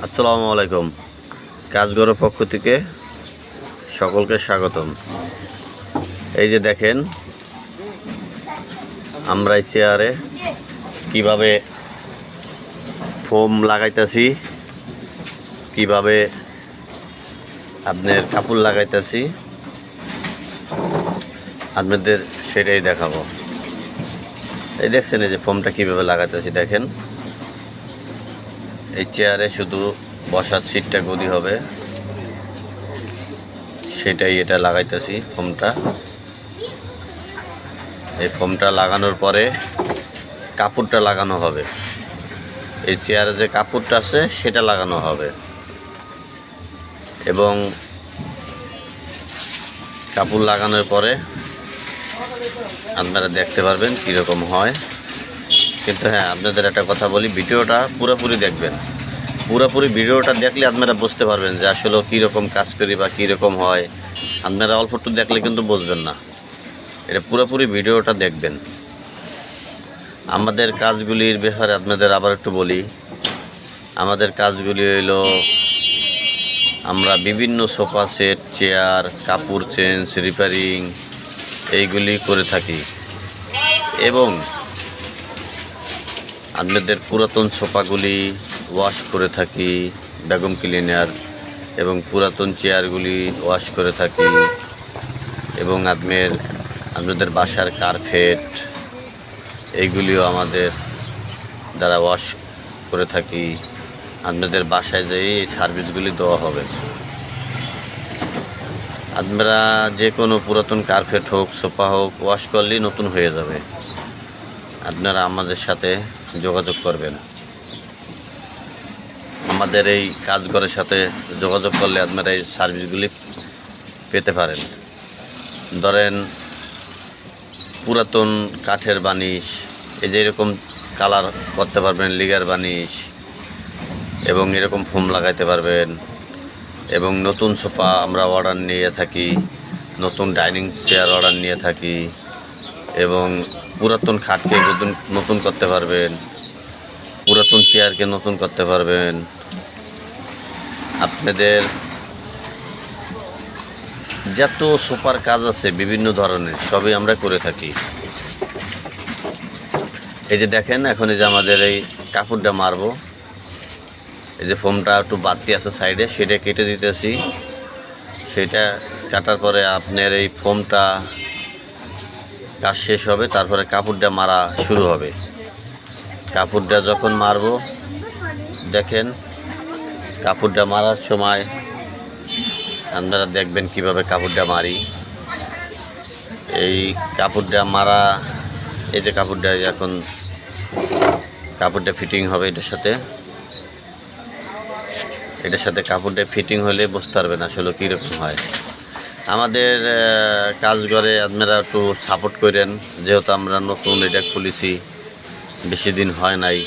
আসসালামু আলাইকুম। কাজগরের পক্ষ থেকে সকলকে স্বাগতম। এই যে দেখেন আমরা এই চেয়ারে কীভাবে ফোম লাগাইতেছি, কিভাবে আপনার কাপড় লাগাইতেছি আপনাদের সেটাই দেখাবো। এই দেখছেন এই যে ফোমটা কীভাবে লাগাইতেছি। দেখেন এই চেয়ারে শুধু বসার সিটটা গদি হবে, সেটাই এটা লাগাইতেছি ফোমটা। এই ফোমটা লাগানোর পরে কাপড়টা লাগানো হবে। এই চেয়ারে যে কাপড়টা আছে সেটা লাগানো হবে এবং কাপড় লাগানোর পরে আপনারা দেখতে পারবেন কীরকম হয়। কিন্তু হ্যাঁ, আপনাদের একটা কথা বলি, ভিডিওটা পুরোপুরি দেখবেন। পুরোপুরি ভিডিওটা দেখলে আপনারা বুঝতে পারবেন যে আসলে কীরকম কাজ করি বা কীরকম হয়। আপনারা অল্প একটু দেখলে কিন্তু বুঝবেন না, এটা পুরোপুরি ভিডিওটা দেখবেন। আমাদের কাজগুলির ব্যাপারে আপনাদের আবার একটু বলি। আমাদের কাজগুলি হইল, আমরা বিভিন্ন সোফা সেট, চেয়ার, কাপড় চেঞ্জ, রিপেয়ারিং এইগুলি করে থাকি এবং আপনাদের পুরাতন সোফাগুলি ওয়াশ করে থাকি ভ্যাকুয়াম ক্লিনার, এবং পুরাতন চেয়ারগুলি ওয়াশ করে থাকি এবং আপনাদের বাসার কার্পেট এইগুলিও আমাদের দ্বারা ওয়াশ করে থাকি। আপনাদের বাসায় যেয়ে এই সার্ভিসগুলি দেওয়া হবে। আপনারা যে কোনো পুরাতন কার্পেট হোক, সোফা হোক, ওয়াশ করলেই নতুন হয়ে যাবে। আপনারা আমাদের সাথে যোগাযোগ করবেন। আমাদের এই কাজঘরের সাথে যোগাযোগ করলে আপনারা এই সার্ভিসগুলি পেতে পারেন। ধরেন পুরাতন কাঠের বানিশ, এই যে এরকম কালার করতে পারবেন, লিগার বানিশ, এবং এরকম ফোম লাগাইতে পারবেন। এবং নতুন সোফা আমরা অর্ডার নিয়ে থাকি, নতুন ডাইনিং চেয়ার অর্ডার নিয়ে থাকি, এবং পুরাতন খাটকে নতুন করতে পারবেন, পুরাতন চেয়ারকে নতুন করতে পারবেন। আপনাদের যত সোফার কাজ আছে বিভিন্ন ধরনের সবই আমরা করে থাকি। এই যে দেখেন এখন এই যে আমাদের এই কাপড়টা মারবো, এই যে ফোমটা একটু বাড়তি আছে সাইডে, সেটা কেটে দিতেছি। সেটা কাটার পরে আপনার এই ফোমটা কাজ শেষ হবে, তারপরে কাপড়টা মারা শুরু হবে। কাপড়টা যখন মারবো, দেখেন কাপড়টা মারার সময় আপনারা দেখবেন কিভাবে কাপড়টা মারি। এই কাপড়টা মারা, এই যে কাপড়টা এখন কাপড়টা ফিটিং হবে এটার সাথে কাপড়টা ফিটিং হলে বুঝতে পারবেন আসলে কীরকম হয়। আমাদের কাজঘরে আপনারা একটু সাপোর্ট করেন, যেহেতু আমরা নতুন এটা খুলেছি, বেশি দিন হয় নাই।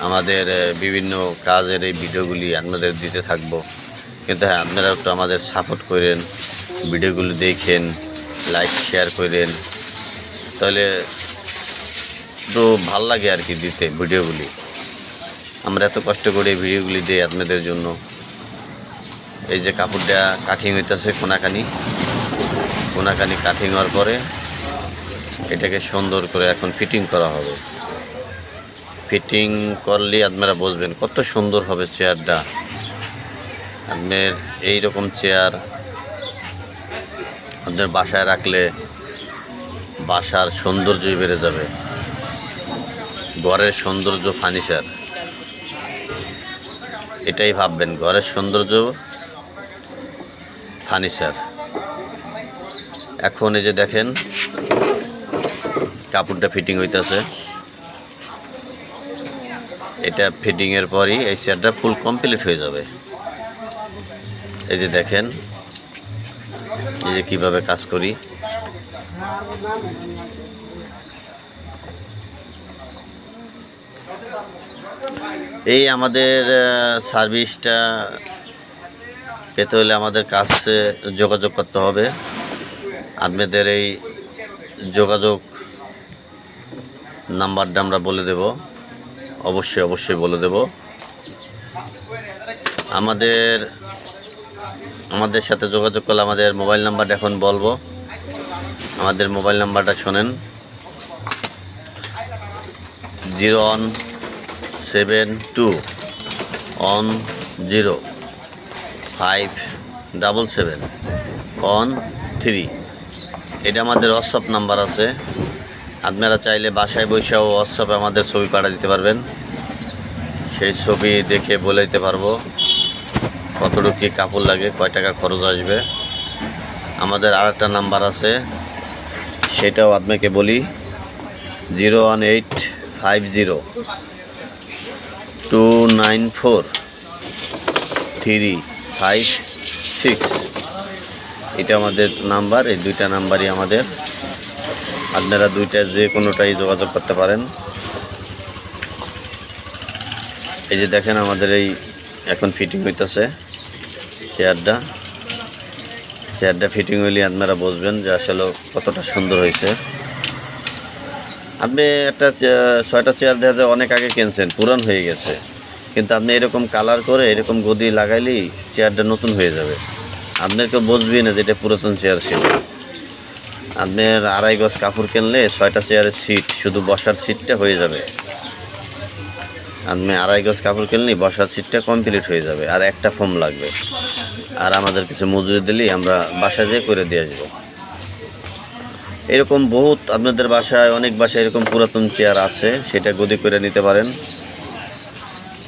আমাদের বিভিন্ন কাজের এই ভিডিওগুলি আপনাদের দিতে থাকবো। কিন্তু হ্যাঁ, আপনারা একটু আমাদের সাপোর্ট করেন, ভিডিওগুলি দেখেন, লাইক শেয়ার করেন, তাহলে একটু ভাল লাগে আর কি দিতে ভিডিওগুলি। আমরা এত কষ্ট করে এই ভিডিওগুলি দিই আপনাদের জন্য। এই যে কাপড়টা কাটিং হইতেছে, কোনাকানি কাটিং হওয়ার পরে এটাকে সুন্দর করে এখন ফিটিং করা হবে। ফিটিং করলে আপনারা বুঝবেন কত সুন্দর হবে চেয়ারটা। আপনার এইরকম চেয়ার আপনার বাসায় রাখলে বাসার সৌন্দর্যই বেড়ে যাবে। ঘরের সৌন্দর্য ফার্নিচার, এটাই ভাববেন, ঘরের সৌন্দর্য ফার্নিচার। এখন এই যে দেখেন কাপড়টা ফিটিং হইতেছে। এটা ফিটিংয়ের পরই এই চেয়ারটা ফুল কমপ্লিট হয়ে যাবে। এই যে দেখেন এই যে কীভাবে কাজ করি। এই আমাদের সার্ভিসটা পেতে হলে আমাদের কাছে যোগাযোগ করতে হবে। আপনাদের এই যোগাযোগ নাম্বারটা আমরা বলে দেব, অবশ্যই বলে দেব। আমাদের সাথে যোগাযোগ করলে আমাদের মোবাইল নাম্বারটা এখন বলবো। আমাদের মোবাইল নাম্বারটা শোনেন, 017257713। এটা আমাদের হোয়াটসঅ্যাপ নাম্বার আছে। আপনারা চাইলে বাসায় বসেও হোয়াটসঅ্যাপে আমাদের ছবি পাঠিয়ে দিতে পারবেন। সেই ছবি দেখে বলে দিতে পারবো কতটুকু কী কাপড় লাগে, কয় টাকা খরচ আসবে। আমাদের আরেকটা নাম্বার আছে, সেটাও আপনাকে বলি, 01850294356। এটা আমাদের নাম্বার। এই দুইটা নাম্বারই আমাদের। আপনারা দুইটা যে কোনোটাই যোগাযোগ করতে পারেন। এই যে দেখেন আমাদের এই এখন ফিটিং হইতেছে চেয়ারটা ফিটিং হইলে আপনারা বুঝবেন যে আসলে কতটা সুন্দর হয়েছে। আপনি একটা 6টা চেয়ার দেখা যায় অনেক আগে কিনছেন, পুরান হয়ে গেছে, কিন্তু আপনি এরকম কালার করে এরকম গদি লাগাইলেই চেয়ারটা নতুন হয়ে যাবে। আপনার কেউ বুঝবি না যে এটা পুরাতন চেয়ার ছিল। আপনার 2.5 গজ কাপড় কিনলে 6টা চেয়ারের সিট, শুধু বসার সিটটা হয়ে যাবে। আপনি 2.5 গজ কাপড় কিনলেই বসার সিটটা কমপ্লিট হয়ে যাবে, আর একটা ফোম লাগবে। আর আমাদের কিছু মজুরি দিলেই আমরা বাসায় যেয়ে করে দিয়ে আসবো। এরকম বহুত আপনাদের বাসায়, অনেক বাসায় এরকম পুরাতন চেয়ার আছে, সেটা গদি করে নিতে পারেন।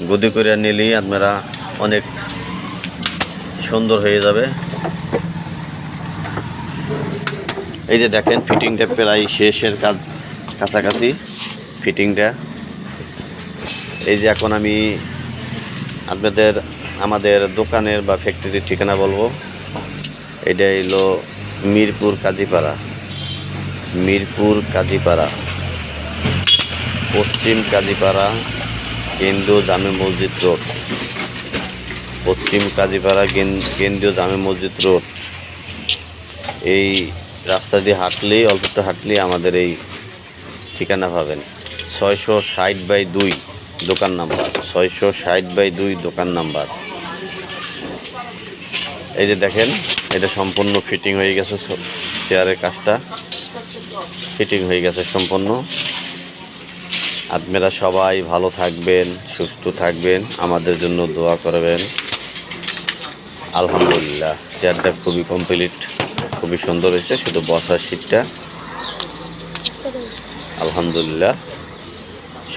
গদি করে নিলেই আপনারা অনেক সুন্দর হয়ে যাবে। এই যে দেখেন ফিটিংটা প্রায় শেষের কাছাকাছি ফিটিংটা। এই যে এখন আমি আমাদের দোকানের বা ফ্যাক্টরির ঠিকানা বলবো। এটা হলো মিরপুর কাজীপাড়া, পশ্চিম কাজীপাড়া কেন্দ্রীয় জামে মসজিদ রোড। পশ্চিম কাজীপাড়া কেন্দ্রীয় জামে মসজিদ রোড। এই রাস্তা দিয়ে হাঁটলেই, অল্পটা হাঁটলেই আমাদের এই ঠিকানা পাবেন। 660/2 দোকান নাম্বার, 660/2 দোকান নাম্বার। এই যে দেখেন এটা সম্পূর্ণ ফিটিং হয়ে গেছে, চেয়ারের কাজটা ফিটিং হয়ে গেছে সম্পূর্ণ। আপনারা সবাই ভালো থাকবেন, সুস্থ থাকবেন, আমাদের জন্য দোয়া করবেন। আলহামদুলিল্লাহ চেয়ারটা খুবই কমপ্লিট, খুবই সুন্দর হয়েছে, শুধু বসার সিটটা। আলহামদুলিল্লাহ,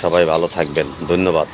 সবাই ভালো থাকবেন, ধন্যবাদ।